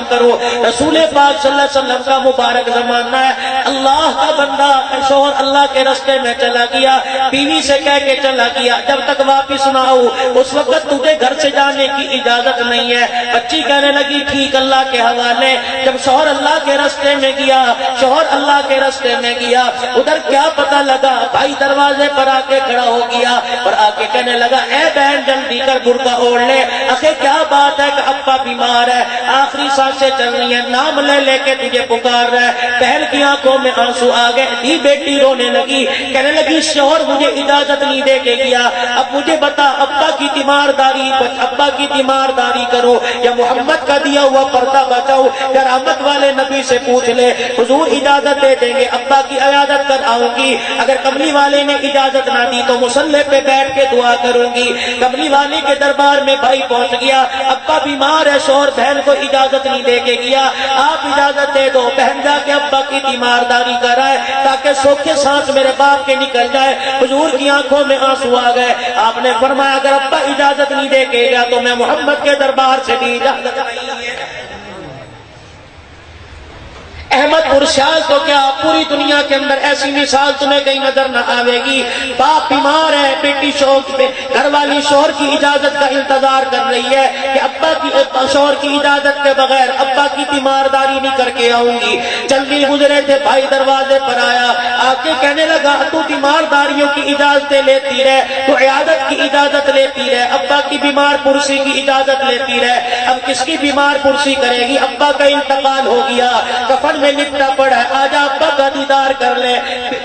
کرو. رسول پاک صلی اللہ علیہ وسلم کا مبارک زمانہ ہے. اللہ کا بندہ شوہر اللہ کے راستے میں چلا گیا, بیوی سے کہہ کے چلا گیا جب تک واپس نہ ہو اس وقت تجھے گھر سے جانے کی اجازت نہیں ہے. بچی کہنے لگی ٹھیک اللہ کے حوالے. جب شوہر اللہ کے راستے میں گیا, شوہر اللہ کے راستے میں گیا, ادھر کیا پتہ لگا بھائی دروازے پر آ کے کھڑا ہو گیا اور آ کے کہنے لگا اے بہن جلدی کر برقع اوڑھ لے. آخر کیا بات ہے کہ ابا بیمار ہے, آخری سانسیں چل رہی ہیں, نام لے لے کے تجھے پکار رہا ہے. بہن کی آنکھوں میں آنسو آ گئے, دی بیٹی رونے لگی, کہنے لگی شوہر مجھے اجازت نہیں دے کے گیا, اب مجھے بتا ابا کی تیمارداری, ابا کی تیمارداری کرو یا محمد کا دیا ہوا پردہ بچاؤ. کرامت والے نبی سے پوچھ لے, حضور اجازت دے دیں گے, ابا کی عیادت کر آؤں گی. اگر کملی والے نے اجازت نہ دی تو مصلی پہ بیٹھ کے دعا کروں گی. کملی والے کے دربار میں بھائی پہنچ گیا, ابا بیمار ہے, شوہر بہن کو اجازت نہیں دے کے گیا, آپ اجازت دے دو, بہن جا کے ابا کی تیمارداری کرائے تاکہ سوکھے سانس میرے باپ کے نکل جائے. حضور کی آنکھوں میں آنسو آ گئے. آپ نے فرمایا اگر ابا اجازت نہیں دے کے گیا تو میں محمد کے دربار سے بھی اجازت نہیں ہے. احمد پرشال تو کیا پوری دنیا کے اندر ایسی مثال تمہیں کہیں نظر نہ آئے گی. باپ بیمار ہے, بیٹی شوہر پہ, گھر والی شوہر کی اجازت کا انتظار کر رہی ہے کہ ابا کی شوہر کی اجازت کے بغیر ابا کی تیمارداری نہیں کر کے آؤں گی. جلدی گزرے تھے, بھائی دروازے پر آیا, آ کے کہنے لگا تو تیمارداریوں کی اجازتیں لیتی رہے, تو عیادت کی اجازت لیتی رہے, ابا کی بیمار پرسی کی اجازت لیتی رہے, اب کس کی بیمار پرسی کرے گی؟ ابا کا انتقال ہو گیا, کفن میں لپٹا پڑا ہے, آجا ابا کا دیدار کر لے.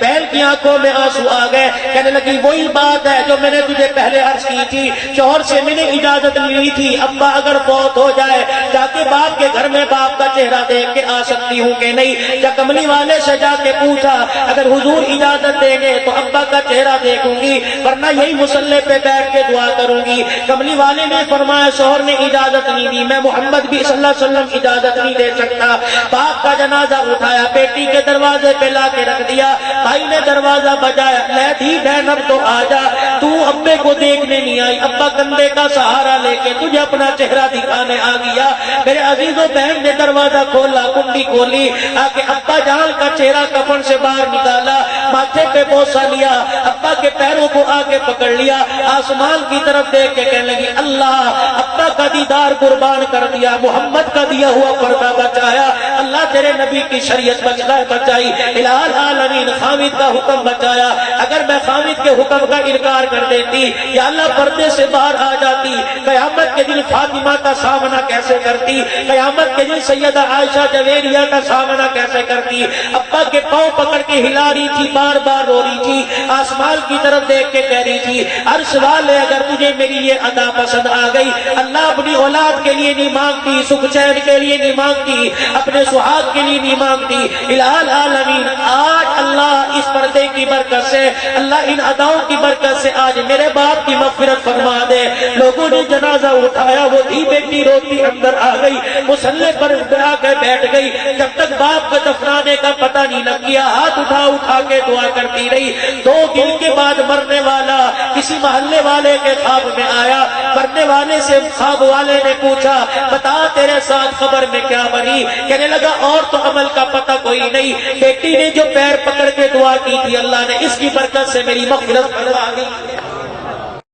بہن کی آنکھوں میں آنسو آ گئے, کہنے لگی وہی بات ہے جو میں نے تجھے پہلے عرض کی تھی, شوہر سے میں نے اجازت لی تھی ابا اگر فوت ہو جائے جا کے باپ کے گھر میں باپ کا چہرہ دیکھ کے آ سکتی ہوں کہ نہیں. یا کملی والے سے جا کے پوچھا اگر حضور اجازت دیں گے تو ابا کا چہرہ دیکھوں گی, ورنہ یہی مصلی پہ بیٹھ کے دعا کروں گی. کملی والے نے فرمایا شوہر نے اجازت نہیں دی, میں محمد بھی صلی اللہ علیہ وسلم اجازت نہیں دے سکتا. باپ کا جنازہ اٹھایا, بیٹی کے دروازے پہ لا کے رکھ دیا, بھائی نے دروازہ بجایا, لے دی بہن اب تو آجا, تو ابے کو دیکھنے نہیں آئی, ابا کندھے کا سہارا لے کے تجھے اپنا چہرہ دکھانے آ گیا. میرے عزیزوں بہن نے دروازہ کھولا, کنڈی کھولی, آ کے ابا جان کا چہرہ کفن سے باہر نکالا, ماتھے پہ بوسہ لیا, ابا کے پیروں کو آ کے پکڑ لیا, آسمان کی طرف دیکھ کے کہنے لگی اللہ ابا کا دیدار قربان کر دیا, محمد کا دیا ہوا پردہ بچایا, اللہ تیرے نبی کی شریعت بچائی, الہ العالمین خامد کا حکم بچایا. اگر میں خامد کے حکم کا انکار کر دیتی یا اللہ پردے سے باہر آ جاتی, قیامت کے دن فاطمہ کا سامنا کیسے کرتی, قیامت کے دن سیدہ عائشہ جویریہ کا سامنا کیسے کرتی. ابا کے پاؤں پکڑ کے ہلا رہی تھی, بار بار رو رہی تھی, آسمان کی طرف دیکھ کے کہہ رہی تھی عرش والے اگر تجھے میری یہ ادا پسند آ گئی, اللہ اپنی اولاد کے لیے نہیں مانگتی, سکھ چین کے لیے نہیں مانگتی, اپنے سہاگ کے لیے نہیں مانگتی. الہ العالمین آج اللہ اس پردے کی برکت سے, اللہ ان اداؤں کی برکت سے آج میرے باپ کی مغفرت فرما دے. لوگوں نے جنازہ اٹھایا, وہ تھی بیٹی روتی اندر آ گئی, مصلی پر آ کے بیٹھ گئی, جب تک باپ کو دفنانے کا پتہ نہیں لگ گیا ہاتھ اٹھا کے دعا کرتی رہی. 2 دن کے بعد مرنے والا کسی محلے والے کے خواب میں آیا, مرنے والے سے خواب والے نے پوچھا بتا تیرے ساتھ خبر میں کیا بنی, کہنے لگا اور تو عمل کا پتہ کوئی نہیں, بیٹی نے جو پیر پکڑ کے دعا کی تھی اللہ نے اس کی برکت سے میری مغفرت فرما دی.